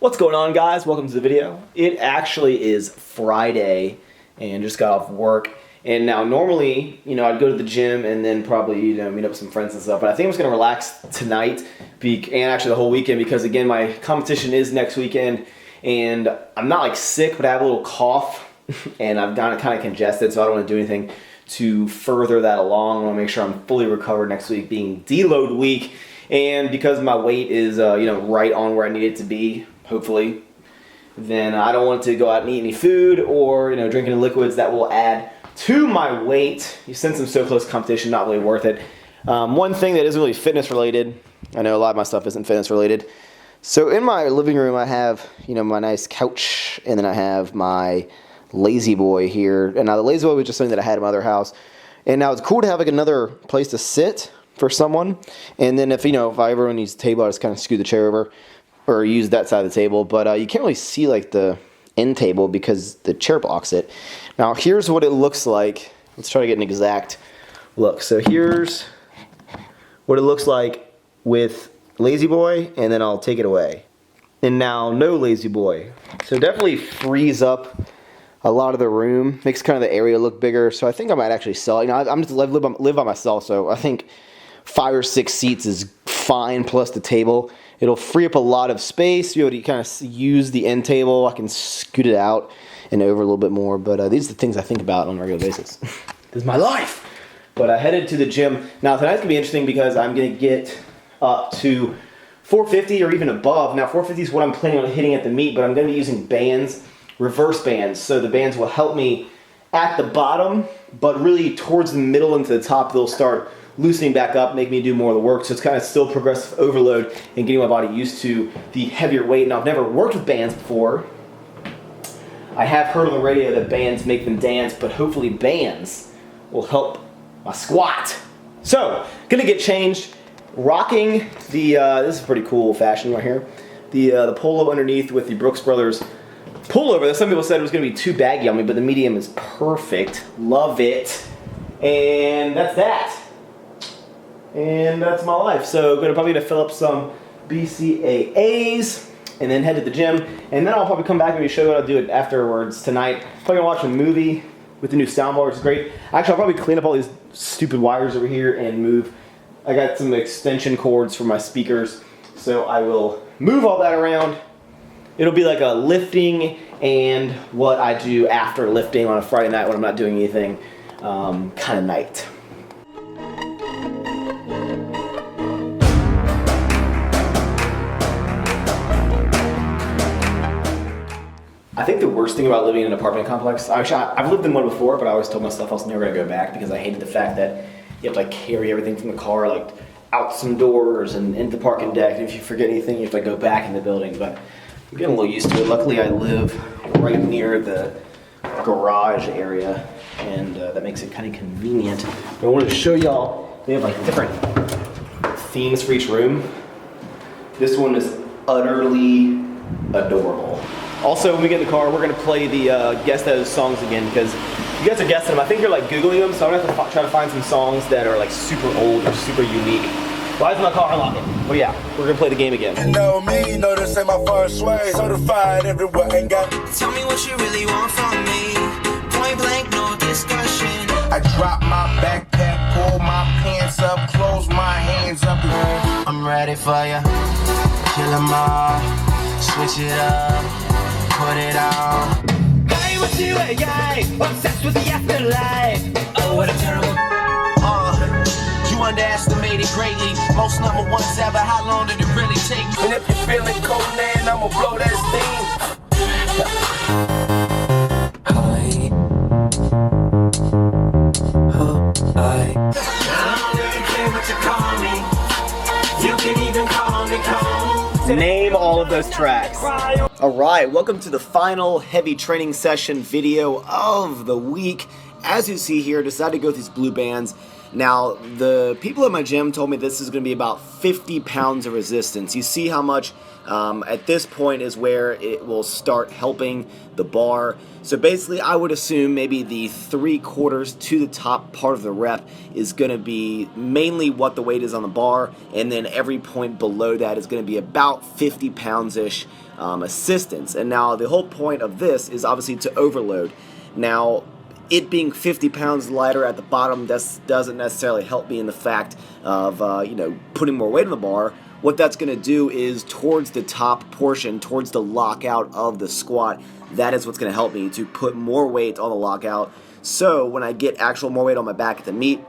What's going on, guys? Welcome to the video. It actually is Friday and just got off work. And now normally, I'd go to the gym and then probably, meet up with some friends and stuff. But I think I'm just gonna relax tonight and actually the whole weekend because again, my competition is next weekend and I'm not like sick, but I have a little cough and I've gotten kind of congested, so I don't want to do anything to further that along. I want to make sure I'm fully recovered next week, being deload week. And because my weight is, right on where I need it to be, hopefully, then I don't want to go out and eat any food or, drink any liquids that will add to my weight. Since I'm so close to competition, not really worth it. One thing that isn't really fitness related, I know a lot of my stuff isn't fitness related. So in my living room, I have, my nice couch, and then I have my Lazy Boy here. And now the Lazy Boy was just something that I had in my other house. And now it's cool to have like another place to sit for someone. And then if I ever need a table, I just kind of scoot the chair over or use that side of the table. But you can't really see like the end table because the chair blocks it. Now here's what it looks like. Let's try to get an exact look. So here's what it looks like with Lazy Boy, and then I'll take it away. And now no Lazy Boy. So definitely frees up a lot of the room, makes kind of the area look bigger. So I think I might actually sell it. I'm just live by myself, so I think 5 or 6 seats is fine, plus the table. It'll free up a lot of space. You'll be able to kind of use the end table. I can scoot it out and over a little bit more. But these are the things I think about on a regular basis. This is my life. But I headed to the gym. Now tonight's gonna be interesting because I'm gonna get up to 450 or even above. Now 450 is what I'm planning on hitting at the meet, but I'm gonna be using bands, reverse bands. So the bands will help me at the bottom, but really towards the middle and to the top, they'll start loosening back up, make me do more of the work. So it's kind of still progressive overload and getting my body used to the heavier weight. Now I've never worked with bands before. I have heard on the radio that bands make them dance, but hopefully bands will help my squat. So, gonna get changed, rocking the, this is pretty cool fashion right here, the polo underneath with the Brooks Brothers pullover that some people said was gonna be too baggy on me, but the medium is perfect. Love it. And that's that. And that's my life. So gonna probably fill up some BCAAs and then head to the gym. And then I'll probably come back and show you what I'll do afterwards tonight. Probably gonna watch a movie with the new soundbar, which is great. Actually, I'll probably clean up all these stupid wires over here and move. I got some extension cords for my speakers, so I will move all that around. It'll be like a lifting and what I do after lifting on a Friday night when I'm not doing anything kind of night. I think the worst thing about living in an apartment complex, actually I've lived in one before, but I always told myself I was never gonna go back because I hated the fact that you have to like carry everything from the car like out some doors and into the parking deck, and if you forget anything you have to go back in the building. But I'm getting a little used to it. Luckily I live right near the garage area, and that makes it kind of convenient. But I wanted to show y'all, they have like different themes for each room. This one is utterly adorable. Also, when we get in the car, we're going to play the Guess Those songs again because you guys are guessing them. I think you're like Googling them, so I'm going to have to try to find some songs that are like super old or super unique. Why is my car unlocking? Well, yeah, we're going to play the game again. You know me, know this ain't my first way. Certified everywhere, ain't got. Tell me what you really want from me. Point blank, no discussion. I drop my backpack, pull my pants up, close my hands up. I'm ready for ya. Kill 'em all. Switch it up. Put it on. Hey, what you a guy? Obsessed with the afterlife. Oh, what a terrible. You underestimated greatly. Most number ones ever. How long did it really take? And if you're feeling cold, man, I'ma blow that steam. Hi. Oh, hi. I don't really care what you call me. You can even call me cold. Name all of those tracks. Alright, welcome to the final heavy training session video of the week. As you see here, decided to go with these blue bands. Now, the people at my gym told me this is going to be about 50 pounds of resistance. You see how much at this point is where it will start helping the bar. So basically, I would assume maybe the 3/4 to the top part of the rep is going to be mainly what the weight is on the bar, and then every point below that is going to be about 50 pounds-ish assistance. And now the whole point of this is obviously to overload. Now, it being 50 pounds lighter at the bottom doesn't necessarily help me in the fact of putting more weight on the bar. What that's going to do is towards the top portion, towards the lockout of the squat, that is what's going to help me to put more weight on the lockout. So when I get actual more weight on my back at the meet,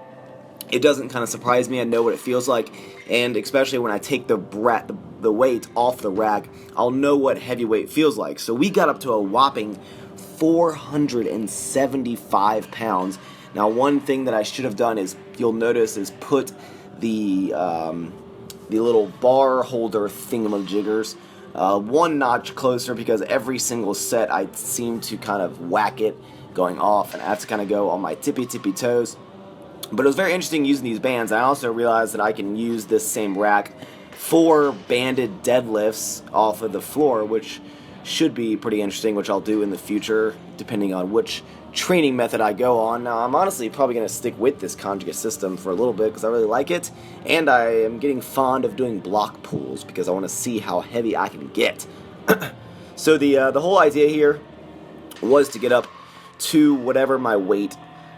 it doesn't kind of surprise me. I know what it feels like, and especially when I take the weight off the rack, I'll know what heavy weight feels like. So we got up to a whopping 475 pounds. Now, one thing that I should have done is, you'll notice, is put the little bar holder thingamajiggers one notch closer, because every single set I seem to kind of whack it going off, and I have to kind of go on my tippy toes. But it was very interesting using these bands. I also realized that I can use this same rack for banded deadlifts off of the floor, which should be pretty interesting, which I'll do in the future depending on which training method I go on. Now, I'm honestly probably going to stick with this conjugate system for a little bit because I really like it, and I am getting fond of doing block pulls because I want to see how heavy I can get. So the whole idea here was to get up to whatever my weight,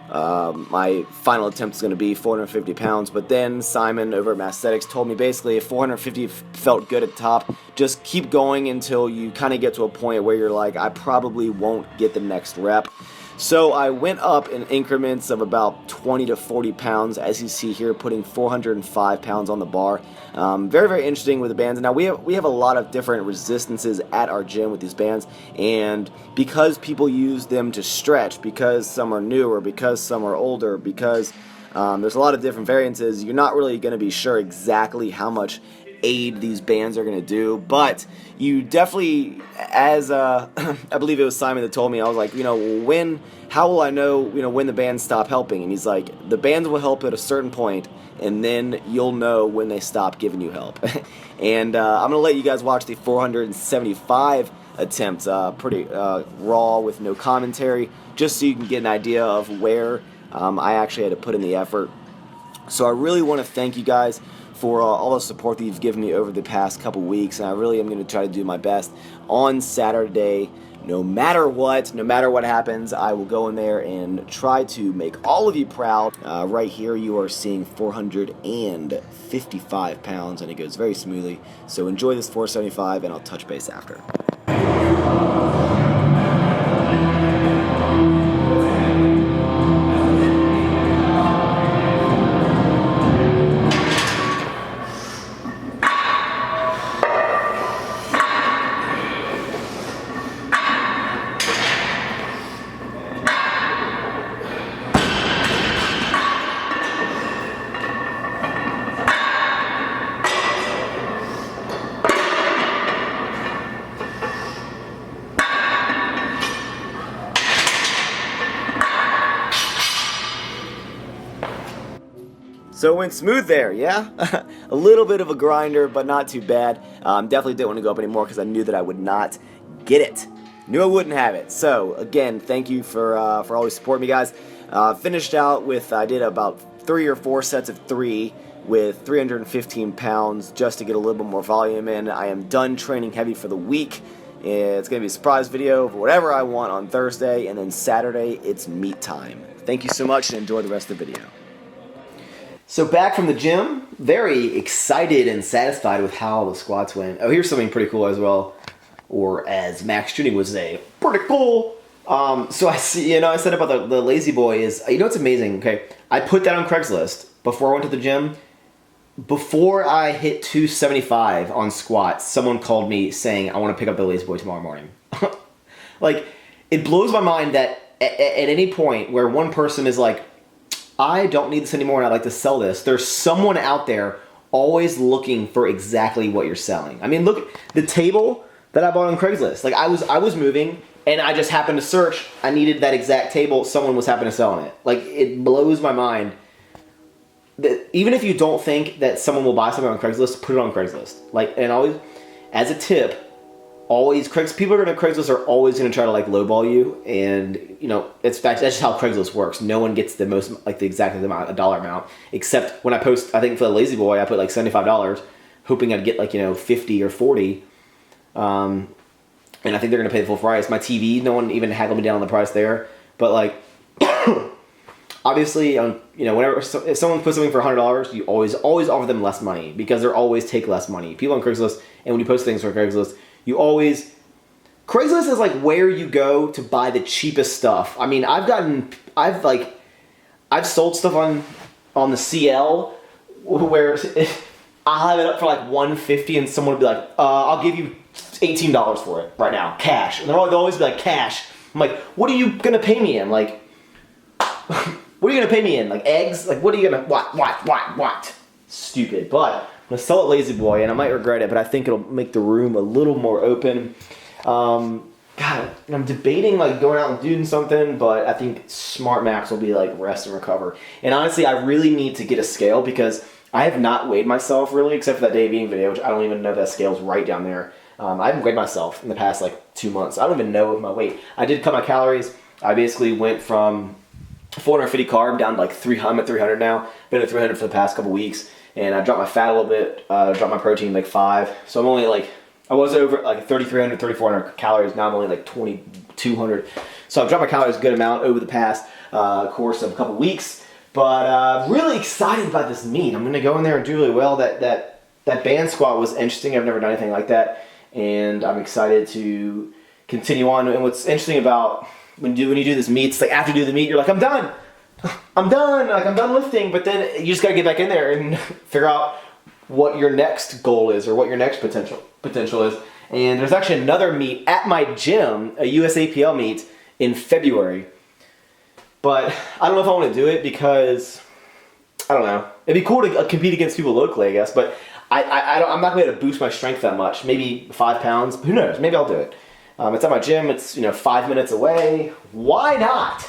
my final attempt is going to be, 450 pounds, but then Simon over at Maxx told me basically if 450 felt good at the top, just keep going until you kind of get to a point where you're like, I probably won't get the next rep. So I went up in increments of about 20 to 40 pounds, as you see here, putting 405 pounds on the bar. Very, very interesting with the bands. Now, we have a lot of different resistances at our gym with these bands, and because people use them to stretch, because some are newer, because some are older, because there's a lot of different variances, you're not really going to be sure exactly how much aid these bands are going to do, but you definitely, as I believe it was Simon that told me, I was like, how will I know, when the bands stop helping? And he's like, the bands will help at a certain point, and then you'll know when they stop giving you help. And I'm going to let you guys watch the 475 attempt, pretty raw with no commentary, just so you can get an idea of where I actually had to put in the effort. So I really want to thank you guys for all the support that you've given me over the past couple weeks, and I really am going to try to do my best on Saturday. No matter what happens, I will go in there and try to make all of you proud. Right here you are seeing 455 pounds, and it goes very smoothly. So enjoy this 475, and I'll touch base after. So it went smooth there, yeah? A little bit of a grinder, but not too bad. Definitely didn't want to go up anymore because I knew that I would not get it. Knew I wouldn't have it. So, again, thank you for always supporting me, guys. Finished out with, I did about 3 or 4 sets of 3 with 315 pounds just to get a little bit more volume in. I am done training heavy for the week. It's going to be a surprise video of whatever I want on Thursday, and then Saturday, it's meet time. Thank you so much, and enjoy the rest of the video. So back from the gym, very excited and satisfied with how the squats went. Oh, here's something pretty cool as well, or as Max Chewning would say, pretty cool. So I see, I said about the lazy boy is, what's amazing, okay? I put that on Craigslist before I went to the gym. Before I hit 275 on squats, someone called me saying, I want to pick up the lazy boy tomorrow morning. Like, it blows my mind that at any point where one person is like, I don't need this anymore and I'd like to sell this, there's someone out there always looking for exactly what you're selling. I mean, look, the table that I bought on Craigslist. Like, I was moving and I just happened to search, I needed that exact table, someone was happening to sell it. Like, it blows my mind even if you don't think that someone will buy something on Craigslist, put it on Craigslist. Like, and always, as a tip, always people are gonna Craigslist are always gonna try to like lowball you, and you know that's just how Craigslist works. No one gets the most like the exact amount, a dollar amount, except when I post. I think for the Lazy Boy, I put like $75, hoping I'd get like 50 or 40. And I think they're gonna pay the full price. My TV, no one even haggled me down on the price there, but like. Obviously, whenever if someone puts something for $100, you always offer them less money because they're always take less money. People on Craigslist, and when you post things for Craigslist, Craigslist is like where you go to buy the cheapest stuff. I mean, I've sold stuff on the CL where I'll have it up for like $150, and someone will be like, "I'll give you $18 for it right now, cash." And they'll always be like, "Cash." I'm like, "What are you gonna pay me in? Like." What are you gonna pay me in? Like eggs? Like what are you gonna what? Stupid. But I'm gonna sell it Lazy Boy, and I might regret it, but I think it'll make the room a little more open. God, I'm debating like going out and doing something, but I think Smart Max will be like rest and recover. And honestly, I really need to get a scale because I have not weighed myself really, except for that day of eating video, which I don't even know if that scale's right down there. I haven't weighed myself in the past like 2 months. I don't even know my weight. I did cut my calories. I basically went from 450 carb down to like 300. I'm at 300 now. Been at 300 for the past couple weeks, and I dropped my fat a little bit. Dropped my protein like 5. So I'm only like I was over like 3,300, 3,400 calories. Now I'm only like 2,200. So I've dropped my calories a good amount over the past course of a couple weeks. But really excited about this meet. I'm gonna go in there and do really well. That band squat was interesting. I've never done anything like that, and I'm excited to continue on. And what's interesting about when you do this meet, it's like after you do the meet, you're like, I'm done, like I'm done lifting, but then you just gotta get back in there and figure out what your next goal is or what your next potential is. And there's actually another meet at my gym, a USAPL meet in February. But I don't know if I want to do it because, I don't know, it'd be cool to compete against people locally, I guess, but I'm not going to be able to boost my strength that much. Maybe 5 pounds, who knows, maybe I'll do it. It's at my gym, it's 5 minutes away. Why not?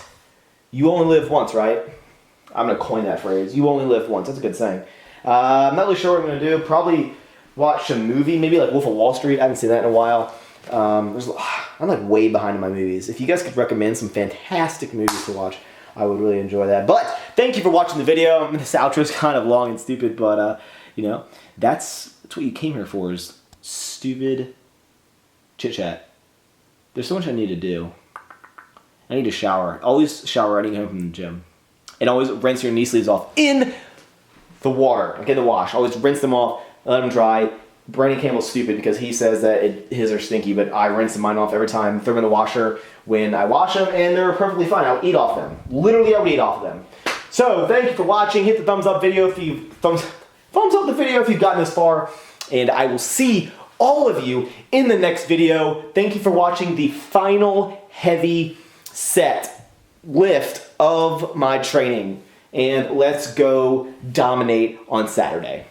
You only live once, right? I'm going to coin that phrase. You only live once. That's a good saying. I'm not really sure what I'm going to do. Probably watch a movie, maybe like Wolf of Wall Street. I haven't seen that in a while. I'm like way behind in my movies. If you guys could recommend some fantastic movies to watch, I would really enjoy that. But thank you for watching the video. This outro is kind of long and stupid, but that's what you came here for, is stupid chit chat. There's so much I need to do. I need to shower. Always shower right when you come home from the gym. And always rinse your knee sleeves off in the water. Like in the wash. Always rinse them off, let them dry. Brandon Campbell's stupid because he says that his are stinky, but I rinse mine off every time, throw them in the washer when I wash them, and they're perfectly fine. I'll eat off them. Literally, I would eat off them. So, thank you for watching. Hit the thumbs up video if you thumbs up the video if you've gotten this far, and I will see all of you in the next video. Thank you for watching the final heavy set lift of my training, and let's go dominate on Saturday.